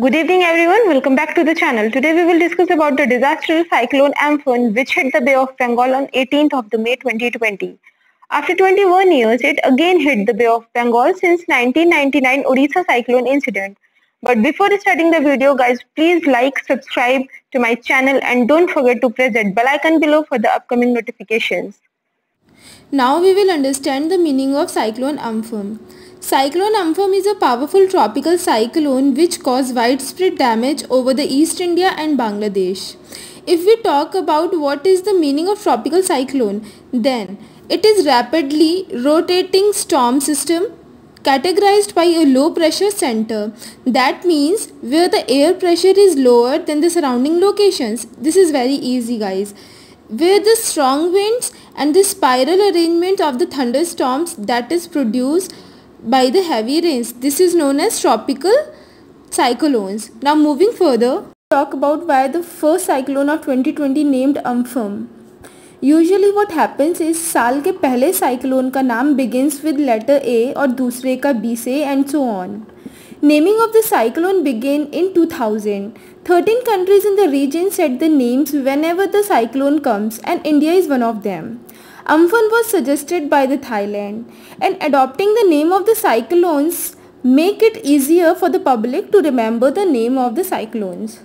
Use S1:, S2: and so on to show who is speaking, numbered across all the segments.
S1: Good evening everyone, welcome back to the channel. Today we will discuss about the disastrous cyclone Amphan which hit the Bay of Bengal on 18th of the May 2020. After 21 years, it again hit the Bay of Bengal since 1999 Odisha cyclone incident. But before starting the video guys, please like, subscribe to my channel and don't forget to press that bell icon below for the upcoming notifications.
S2: Now we will understand the meaning of cyclone Amphan. Cyclone Amphan is a powerful tropical cyclone which caused widespread damage over the East India and Bangladesh. If we talk about what is the meaning of tropical cyclone, then it is rapidly rotating storm system categorized by a low pressure center. That means where the air pressure is lower than the surrounding locations. This is very easy guys. Where the strong winds and the spiral arrangement of the thunderstorms that is produced by the heavy rains. This is known as tropical cyclones. Now moving further, talk about why the first cyclone of 2020 named Amphan. Usually what happens is साल के पहले cyclone का नाम begins with letter A और दूसरे का B से and so on. Naming of the cyclone began in 2000. 13 countries in the region set the names whenever the cyclone comes and India is one of them. Amphan was suggested by the Thailand, and adopting the name of the cyclones make it easier for the public to remember the name of the cyclones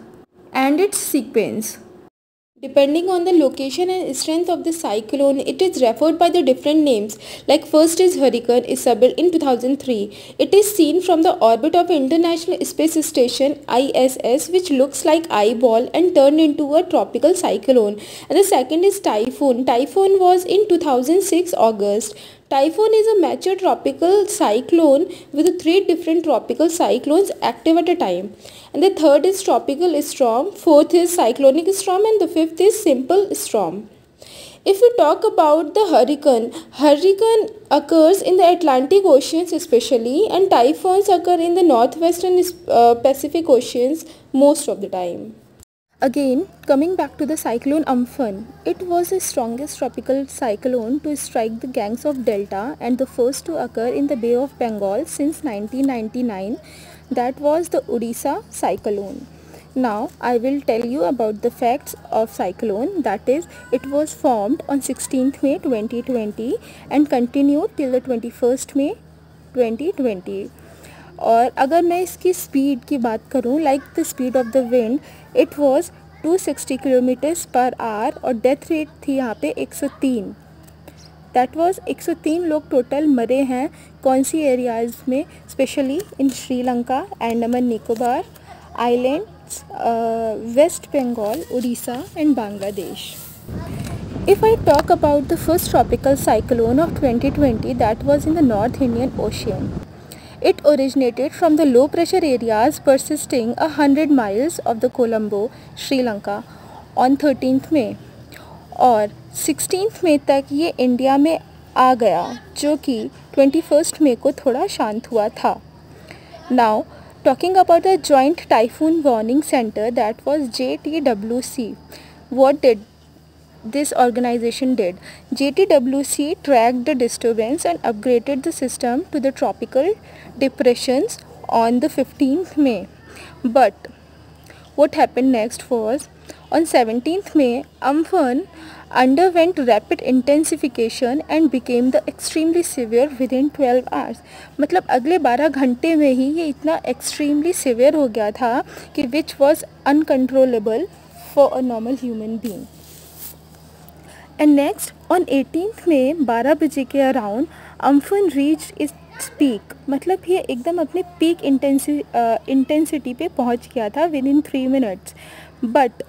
S2: and its sequence. Depending on the location and strength of the cyclone, it is referred by the different names. Like first is Hurricane Isabel in 2003. It is seen from the orbit of International Space Station ISS, which looks like eyeball and turned into a tropical cyclone. And the second is Typhoon. Typhoon was in 2006 August. Typhoon is a mature tropical cyclone with 3 different tropical cyclones active at a time. And the third is tropical storm, fourth is cyclonic storm, and the fifth is simple storm. If we talk about the hurricane occurs in the Atlantic Oceans especially, and typhoons occur in the northwestern Pacific Oceans most of the time. Again, coming back to the cyclone Amphan, it was the strongest tropical cyclone to strike the gangs of Delta and the first to occur in the Bay of Bengal since 1999. That was the Odisha cyclone. Now, I will tell you about the facts of cyclone. That is, it was formed on 16th May 2020 and continued till the 21st May 2020. और अगर मैं इसकी speed की बात करूं, like the speed of the wind, it was 260 kilometres per hour और death rate थी यहाँ पे 103. दैट वाज 103 लोग टोटल मरे हैं. कौन सी एरियाज़ में? Specially in Sri Lanka, Andaman Nicobar islands, West Bengal, Orissa and Bangladesh. If I talk about the first tropical cyclone of 2020, that was in the North Indian Ocean. It originated from the low pressure areas persisting 100 miles of the Colombo, Sri Lanka on 13th May और 16th May तक ये India में आ गया, जो कि 21st May को थोड़ा शांत हुआ था. Now talking about the Joint Typhoon Warning Center, that was JTWC. What did this organization did? JTWC tracked the disturbance and upgraded the system to the tropical depressions on the 15th May. But what happened next was, on 17th May, Amphan underwent rapid intensification and became the extremely severe within 12 hours. मतलब अगले 12 घंटे में ही ये इतना extremely severe हो गया था कि which was uncontrollable for a normal human being. And next, on 18th May 12 बजे के around Amphan reach its peak. मतलब ये एकदम अपने पीक इंटेंसिटी पे पहुंच गया था within 3 minutes. But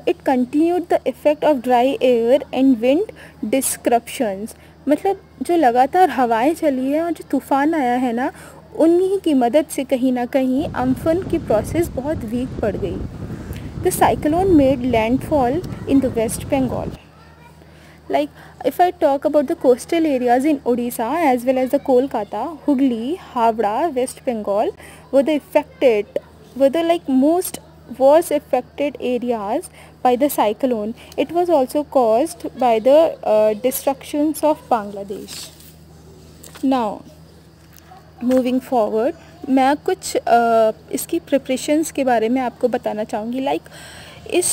S2: it continued the effect of dry air and wind disruptions. मतलब जो लगातार हवाएं चली हैं और जो तूफ़ान आया है ना, उन्हीं की मदद से कहीं ना कहीं अम्फन की प्रोसेस बहुत वीक पड़ गई. The cyclone made landfall in the West Bengal. Like if I talk about the coastal areas in Odisha as well as the Kolkata, Hooghly, Howrah, West Bengal were the most was affected areas by the cyclone. It was also caused by the destructions of Bangladesh. Now moving forward, मैं कुछ इसकी preparations के बारे में आपको बताना चाहूँगी। Like इस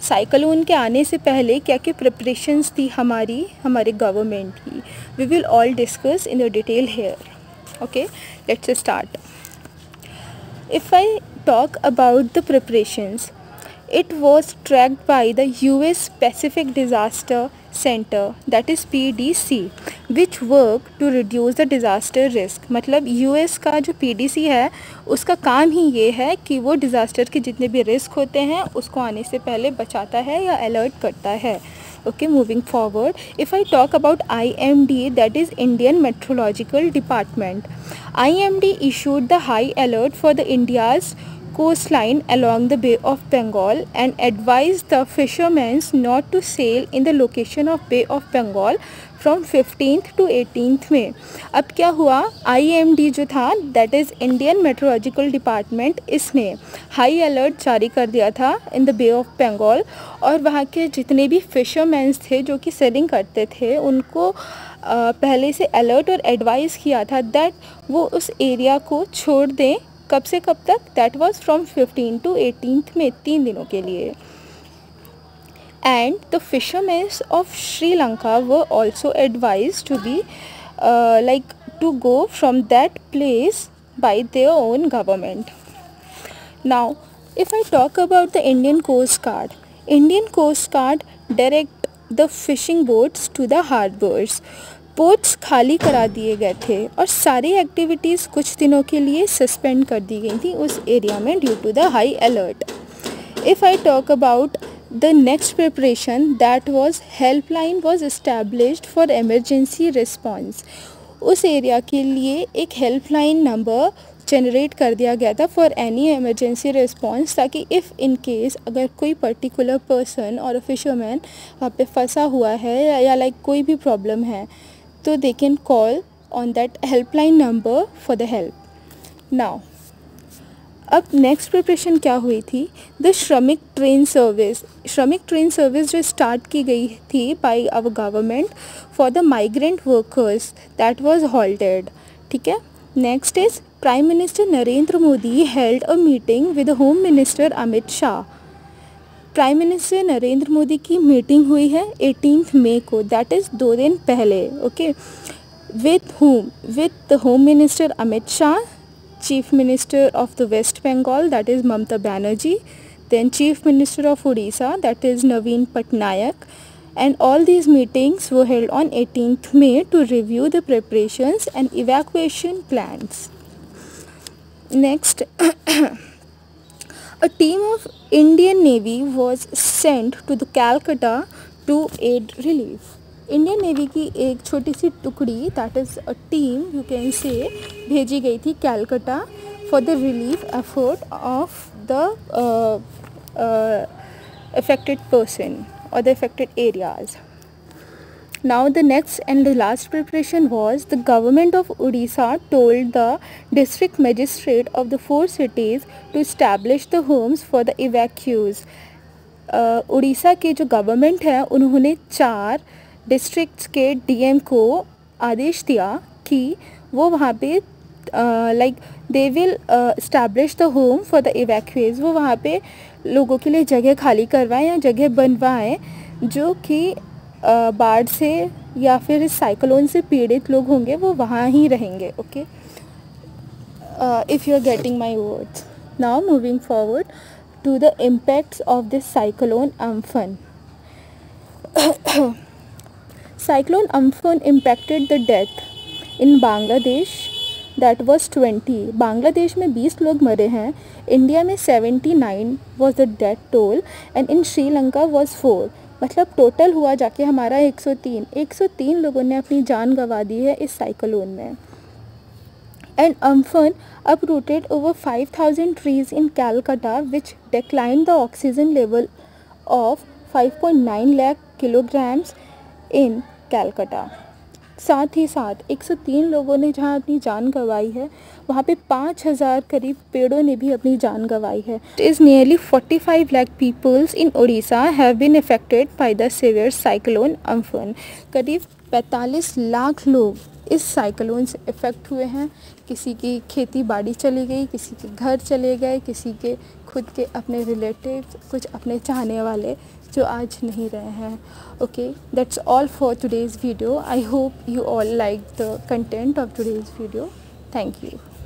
S2: साइक्लोन के आने से पहले क्या क्या प्रिपरेशंस थी हमारे गवर्नमेंट की, we will all discuss in the detail here. Okay, let's start. If I talk about the preparations, it was tracked by the US Pacific Disaster Center, that is PDC, which worked to reduce the disaster risk। मतलब US का जो PDC है उसका काम ही ये है कि वो डिज़ास्टर के जितने भी रिस्क होते हैं उसको आने से पहले बचाता है या अलर्ट करता है। Okay, moving forward, if I talk about IMD, that is Indian Meteorological Department. IMD issued the high alert for the India's coastline along the Bay of Bengal and advised the fishermen not to sail in the location of Bay of Bengal from 15th to 18th May। अब क्या हुआ, IMD जो था that is Indian Meteorological Department, इसने high alert जारी कर दिया था in the Bay of Bengal, और वहाँ के जितने भी फिशरमैन्स थे जो कि सेलिंग करते थे उनको पहले से अलर्ट और एडवाइस किया था दैट वो उस एरिया को छोड़ दें। कब से कब तक, that was from 15 to 18th में, 3 दिनों के लिए। And the fisherman of Sri Lanka were also advise to be like to go from that place by their own government. Now if I talk about the Indian Coast Guard direct the fishing boats to the harbours. Ports खाली करा दिए गए थे और सारी activities कुछ दिनों के लिए सस्पेंड कर दी गई थी उस एरिया में due to the high alert. If I talk about the next preparation, that was helpline was established for emergency response. उस एरिया के लिए एक हेल्पलाइन नंबर जनरेट कर दिया गया था फॉर एनी इमरजेंसी रिस्पॉन्स, ताकि इफ़ इन केस अगर कोई पर्टिकुलर पर्सन और फिशरमैन वहाँ पे फंसा हुआ है या लाइक कोई भी प्रॉब्लम है तो they can call on that helpline number for the help। now अब नेक्स्ट प्रिपरेशन क्या हुई थी, द श्रमिक ट्रेन सर्विस जो स्टार्ट की गई थी by our government for the migrant workers, that was halted. ठीक है, next is prime minister Narendra Modi held a meeting with home minister Amit Shah. Prime minister Narendra Modi की मीटिंग हुई है 18 मई को, दैट इज़ 2 दिन पहले। Okay, with the home minister Amit Shah, chief minister of the West Bengal that is Mamata Banerjee, then chief minister of Orissa that is Naveen Patnaik, and all these meetings were held on 18th May to review the preparations and evacuation plans. Next, a team of Indian Navy was sent to the Calcutta to aid relief. Indian navy की एक छोटी सी टुकड़ी, that is a team you can say, भेजी गई थी Calcutta for the relief effort of the affected person or the affected areas. Now the next and the last preparation was the government of Odisha told the district magistrate of the 4 cities to establish the homes for the evacuees. Orissa के जो government है उन्होंने 4 districts के DM को आदेश दिया कि वो वहाँ पे like they will establish the home for the evacuees. वो वहाँ पे लोगों के लिए जगह खाली करवाएं या जगह बनवाएं जो कि बाढ़ से या फिर इस साइक्लोन से पीड़ित लोग होंगे, वो वहाँ ही रहेंगे। Okay, if you are getting my words. Now moving forward to the impacts of this cyclone Amphan. Cyclone Amphan impacted the death in Bangladesh, that was 20। Bangladesh में 20 लोग मरे हैं, इंडिया में 79 was the death toll and in Sri Lanka was 4। मतलब total हुआ जाके हमारा 103 लोगों ने अपनी जान गंवा दी है इस साइक्लोन में। And Amphan uprooted over 5,000 trees in Calcutta which declined the oxygen level of 5.9 lakh kilograms in Calcutta। साथ ही साथ 103 लोगों ने जहां अपनी जान गंवाई है वहां पे 5,000 करीब पेड़ों ने भी अपनी जान गंवाई है। Is nearly 45 lakh peoples in Orissa have been affected by the severe cyclone Amphan. करीब 45 लाख लोग इस साइक्लोन से इफ़ेक्ट हुए हैं। किसी की खेती बाड़ी चली गई, किसी के घर चले गए, किसी के खुद के अपने रिलेटिव्स, कुछ अपने चाहने वाले जो आज नहीं रहे हैं। Okay, that's all for today's video. I hope you all liked the content of today's video. Thank you.